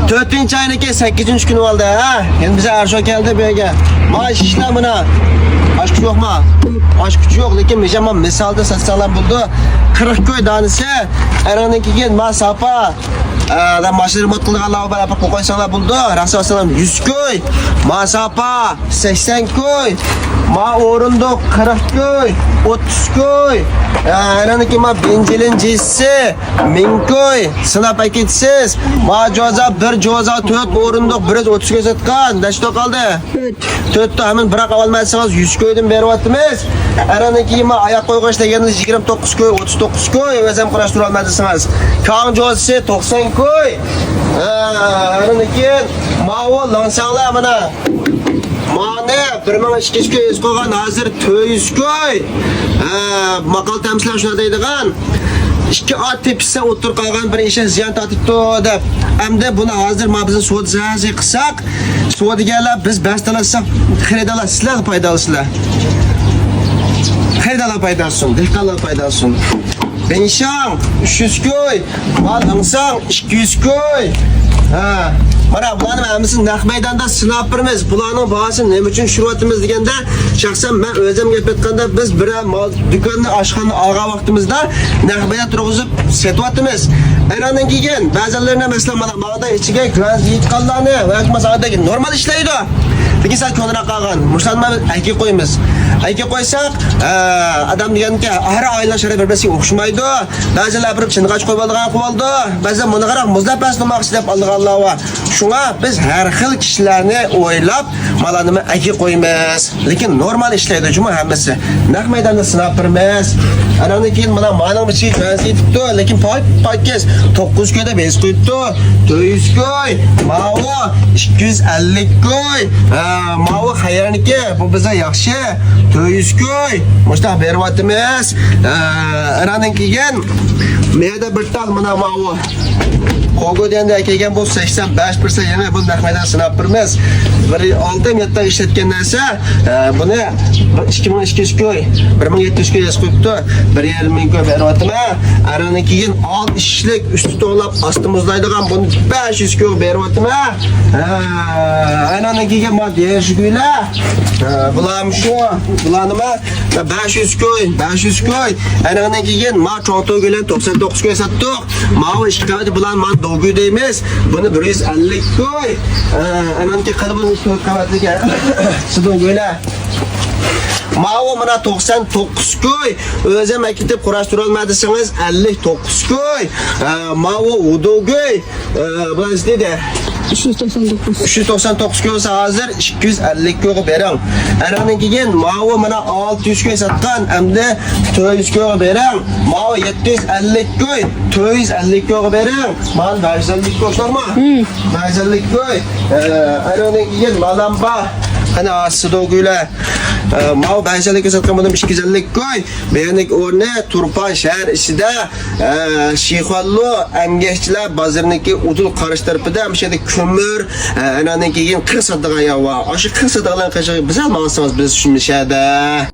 4-chi ayniki 8-chi kun oldi, ha? Endi biz arsho keldi bu yerga. Maash ishlamini. Ash kuch yo'qmi? Ash kuch yo'q, lekin men misolda satsalar bo'ldi. 40 ko'y danisi, aradan keyin men sapa da mashina remont qilganlar bilan qo'ysalar bo'ldi. Rasosalam 100 ko'y, masapa 80 ko'y, ma o'rindiq 40 ko'y, 30 ko'y. Araniki ma benzin jisi 1000 ko'y, sinab paketsiz. Ma joza 1 joza 4 o'rindiq 130 ko'y sotgan. Nechta qoldi? 4 ta hemen bırak olmazsanız 100 koydan beryapmiz. Araniki ma oyoq qo'ygish deganingiz 29 ko'y, 39 ko'y o'zim qurashtirib olmadingiz. Kan jozisi 90 ko'y. Araniki ma o lansanglar mana. Mana 1200 ko'y qo'ygan hozir 400 ko'y. Maqol tamsillar shuna deydigan. İki at tepkisi otur kalgan bir işe ziyan tatipti deb. Hamda buni hozir ma bizni sud zazi qilsak, sudgalar biz bastalasak xaridalar sizlar foyda olasizlar. Xaridalar foyda olsun, dehqonlar foyda olsun. Benshang 300 ko'y, mal angsang 200 ko'y. Ha, mana bularni hammasini naq maydonda sinab birmiz. Bularning bahosini nima uchun tushirayapmiz deganda, shaxsan men o'zim gap aytganda biz bir mal do'konni ochgan olgan vaqtimizda naq maydon turg'izib setyapmiz. Ayrondan keyin ba'zilarni masalan mana bog'da ichiga gaz yetganlarni va masaladagi normal ishlaydi. Lekin sal ko'nroq qolgan. Musulmon ayki qo'yamiz. Ayki qo'ysak, adam deganki, har oylar shara bermasiga o'xshamaydi. Ba'zilar bir chinqach qo'yib olgan qoldi. Ba'zan buni qarab muzlab pasmoqchi deb Alloh va shunga biz har xil kishilarni o'ylab malanimi ayki qo'yamiz. Lekin normal ishlaydi juma hammasi. Naq maydonda sinab birmiz. Anadan keyin mana ma'lum bir gaz yetibdi, lekin pakkes 900 ko'da bez qo'yibdi. 400 ko'y, ma'vo 250 ko'y. Ma'vo xayrniki bu biza yaxshi. 400 ko'y. Mushta beryapmiz. Anadan keyin meyda bir tal mana ma'vo. Qo'g'odanda kelgan bu 85% yana bu naqmaydan sinab birmiz. Bir 6 minutda ishlatgan narsa, buni 2200 ko'y, 1700 ko'y yaz qo'yibdi. 1.5 ko'y beryapman. Aradan keyin alt ishlik usti to'g'lab osti muzlaydigan buni 500 ko'y beryapman. Aynan keyin ma deyishguylar. Bularm shu, bularnima 500 ko'y, 500 ko'y. Aynan keyin ma cho'nto'glar 99 ko'y satdik. Ma o ishqavati bular ma do'gu deymiz. Buni 150 ko'y. Ananki qilibni 4 qavatliga sidog'lar. Ma'vo mana 99 ko'y. O'zim maktab qurashtirib olmadingiz 59 ko'y. Ma'vo udo'go'y. Biz dedi 399 ko'y hozir 250 ko'y berang. Anadan keyin ma'vo mana 600 ko'y satgan, hamda 400 ko'y berang. Ma'vo 750 ko'y, 450 ko'y berang. Mal 550 ko'y sorma. 550 ko'y. Anadan keyin malamba ana sidog'lar Mao 550 satgan bundan 250 ko'y. Beyanik o'rni Turpan shahar ichida Shixollo emgakchilar bozorniki udul qarish tarafida hamshada ko'mir, anadan keyin 40 sotadigan yo'q va o'sha 40 sotadigan qashig'i biz olmasangiz biz tushunmishadi.